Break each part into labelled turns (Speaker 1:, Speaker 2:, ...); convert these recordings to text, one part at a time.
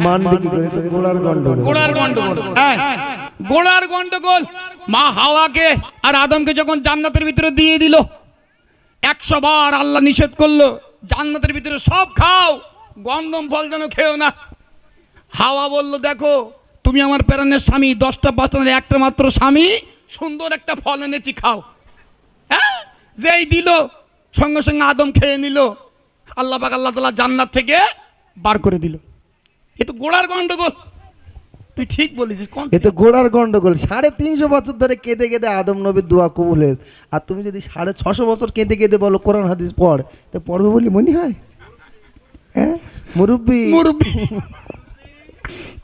Speaker 1: মানবে কি করে? তো গোড়ার গন্ডগোল,
Speaker 2: গোড়ার গন্ডগোল। হ্যাঁ, গোড়ার গন্ডগোল। মা হাওয়াকে আর আদমকে যখন জান্নাতের ভিতরে দিয়ে দিল, 100 বার আল্লাহ নিষেধ করলো জান্নাতের ভিতরে সব খাও, গন্ধম ফল যেন খেও না। হাওয়া বলল, দেখো তুমি আমার প্রাণের স্বামী, 10টা 5টা একটা মাত্র স্বামী, সুন্দর একটা ফল এনেছি, খাও। হ্যাঁ, যেই দিল সঙ্গে সঙ্গে আদম খেয়ে নিল। আল্লাহ পাক আল্লাহ তাআলা জান্নাত থেকে বার করে দিল। এ তো গোড়ার গন্ডগোল। তুই ঠিক বলেছিস।
Speaker 1: এ তো গোড়ার গন্ডগোল। 350 বছর ধরে কেঁদে কেঁদে আদম নবীর দোয়া কবুল হয়েছে, আর তুমি যদি 650 বছর কেঁদে কেঁদে বলো কোরআন হাদিস পড়, তো পড়বে বলি মনে হয়? হ্যাঁ মুরব্বি,
Speaker 2: মুরব্বি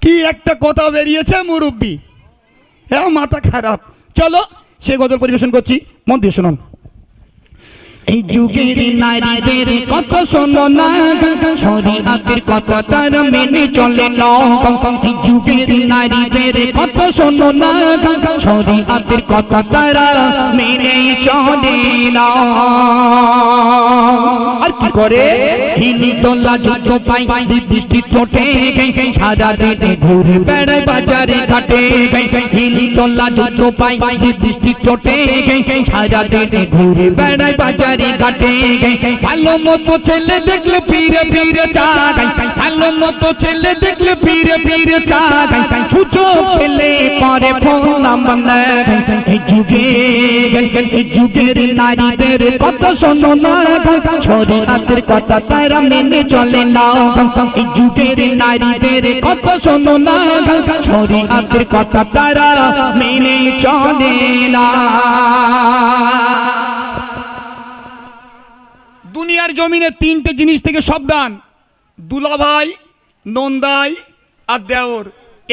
Speaker 2: কি একটা কথা বেরিয়েছে, মুরব্বি। হ্যাঁ, মাথা খারাপ। চলো সে গজল পরিবেশন করছি, মন দিয়ে শুনুন। এই যুগের নারীদের কত শোনো না, শরীয়তের কথা তারা মেনে চলে না। এই যুগের নারীদের কত শোনো না, শরীয়তের কথা তারা মেনে চলে না। আর কি করে? হিলি তোলা যুদ্ধ পাই বৃষ্টি ঠোঁটে, সারা দিনে ঘুরে বেড়ায় বাজারে ঘাটে। হিলি তোলা যুদ্ধ পাই বৃষ্টি ঠোঁটে, সারা দিনে ঘুরে বেড়ায় বাজারে ঘাটে। ভালো মতো ছেলে দেখলে ফিরে ফিরে চাগাই, ভালো মতো ছেলে দেখলে ফিরে ফিরে চাগাই, সুযোগ পেলে পরে ফোন নাম্বার নেয়। এই যুগের নারীদের কথা শোনো না, শরীয়তের কথা তারা মেনে চলে না। এই যুগের নারীদের কথা শোনো না, শরীয়তের কথা তারা মেনে চলে না। দুনিয়ার জমিনে 3টে জিনিস থেকে সাবধান: দুলাভাই, নন্দাই আর দেওর।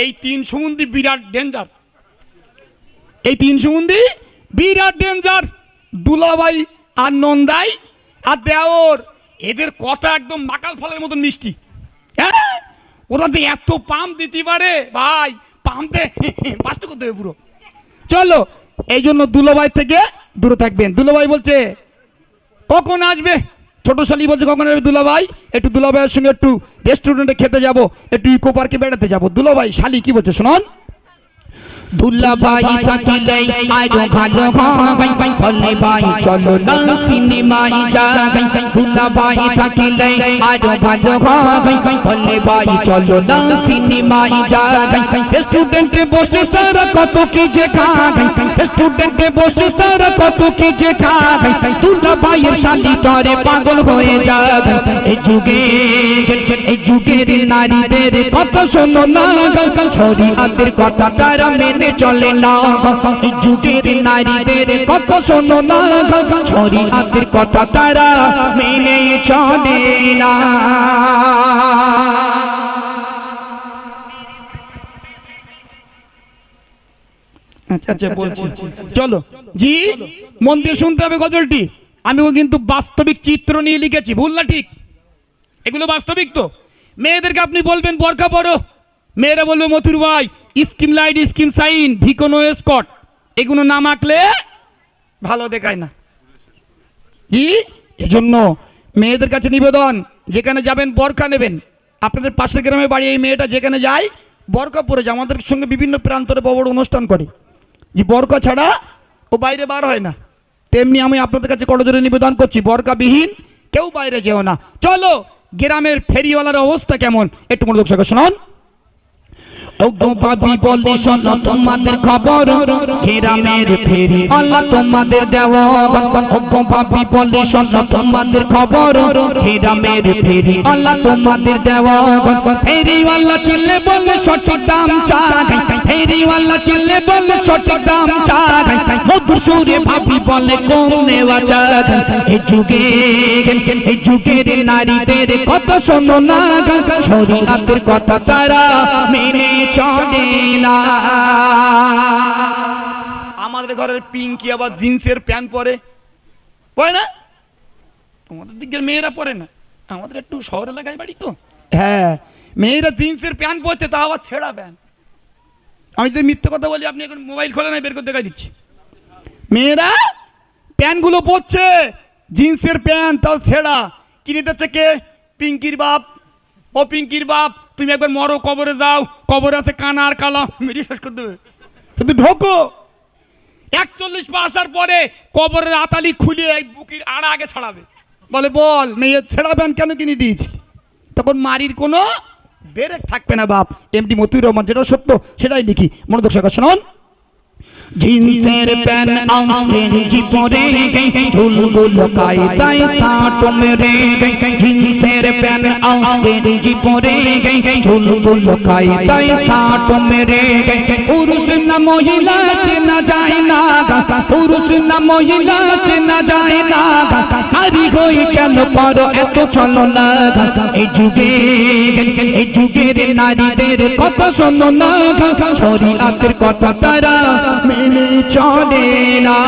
Speaker 2: এই 3 সম্বন্ধী বিরাট ডেঞ্জার। এই 3 সম্বন্ধী বিরাট ডেঞ্জার। দুলাভাই আর নন্দাই আর দেওর, এদের কথা একদম মাকাল ফলের মতন মিষ্টি। হ্যাঁ, ওরা যে এত পাম দিতে পারে ভাই, পামতে বাস্ত করতে হবে পুরো। চলো, এই জন্য দুলাভাই থেকে দূরে থাকবেন। দুলাভাই বলছে কখন আসবে, ছোট শালি বলছে কখন আসবে দুলাভাই, একটু দুলাভাইয়ের সঙ্গে একটু রেস্টুরেন্টে খেতে যাব, একটু ইকো পার্কে বেড়াতে যাব। দুলাভাই শালি কি বলছে শুনুন। দুলাভাই থাকিলে আরো ভালো হয়, বলে ভাই চলো না সিনেমায় যাই। দুলাভাই থাকিলে আরো ভালো হয়, বলে ভাই চলো না সিনেমায় যাই। রেস্টুরেন্টে বসে তারা কত কি যে খায়, রেস্টুরেন্টে বসে তারা কত কি যে খায়। দুলাভাইয়ের শালি তরে পাগল হয়ে যায়। এই যুগের নারীদের কথা শোনো না, শরীয়তের কথা তারা মেনে চলে না। এই যুগের নারীদের কথা শোনো না, শরীয়তের কথা তারা মেনে চলে না। আচ্ছা বলছি, চলো জি মন দিয়ে শুনতে হবে গজলটি। আমিও কিন্তু বাস্তবিক চিত্র নিয়ে লিখেছি, ভুল না ঠিক? এগুলো বাস্তবিক তো। মেয়েদেরকে আপনি বলবেন বোরকা পরো, মেয়েরা বলবে মথুর ভাই স্কিম লাইট স্কিম সাইন ভিকোনো স্কট, এগুলো না মাখলে ভালো দেখায় না। জি, এজন্য মেয়েদের কাছে নিবেদন, যেখানে যাবেন বোরকা নেবেন। আপনাদের পাশের গ্রামে বাড়ি, এই মেয়েটা যেখানে যায় বোরকা পরে যায়। আমাদের সঙ্গে বিভিন্ন প্রান্তরে বড় বড় অনুষ্ঠান করে, যে বোরকা ছাড়া ও বাইরে বার হয় না। তেমনি আমি আপনাদের কাছে করজোরে নিবেদন করছি, বোরকাবিহীন কেউ বাইরে যেও না। চলো, গ্রামের ফেরিওয়ালার অবস্থা কেমন একটু মনোযোগ সহকারে শুনুন। ভাবি বলে শোনো তোমাদের খবর, গ্রামের ফেরিওয়ালা তোমাদের দেওয়ার। ভাবি বলে শোনো তোমাদের খবর, গ্রামের ফেরিওয়ালা তোমাদের দেওয়ার। ফেরিওয়ালা চিল্লে বলে সঠিক দাম চাই, ফেরিওয়ালা চিল্লে বলে সঠিক দাম চাই। মধুর সুরে ভাবি বলে কম নেওয়া চাই। এই যুগের নারীদের কথা শোনো না, শরীয়তের কথা তারা মেনে চলে না। আমাদের ঘরের পিঙ্কি আবার জিন্সের প্যান্ট পরে, পরে না? তোমাদের দিকের মেয়েরা পরে না, আমাদের একটু শহর এলাকায় বাড়ি তো। হ্যাঁ, মেয়েরা জিন্সের প্যান্ট পরছে, তা আবার ছেঁড়া প্যান্ট। আমি যদি মিথ্যে কথা বলি, আপনি এখন মোবাইল খোলে না, বের করে দেখাই দিচ্ছি। মেয়েরা প্যান্টগুলো পরছে, জিন্সের প্যান্ট, তাও ছেঁড়া। কিনে দিচ্ছে কে? পিঙ্কির বাপ। ও পিঙ্কির বাপ তুমি একবার মরো, কবরে যাও, কবরে আছে কানা আর কালা, মেরে শেষ করে দেবে। শুধু ঢোকো, 41 পা আসার পরে কবরের আতালি খুলে এই বুকের আড়া আগে ছাড়াবে, বলে বল মেয়ে ছেড়াবেন কেন কিনে দিয়েছি, তখন মারির কোনো বেরেক থাকবে না বাপ। এমডি মতিউর রহমান যেটা সত্য সেটাই লিখি, মনোযোগ সহকারে শুনুন। জিন্সের প্যান্ট আঙ্গেজি পরে ঝুলগুল কায়দায় সাট মেরে, জিন্সের প্যান্ট আঙ্গেজি পরে ঝুলগুল কায়দায় সাট মেরে, পুরুষ না মহিলা চেনা যায় না, পুরুষ না মহিলা চেনা যায় না, আরি হই কেন পারো এত ছলনা, এই যুগের নারীদের কথা শোনো না, শরীয়তের কথা তারা মেনে চলে না।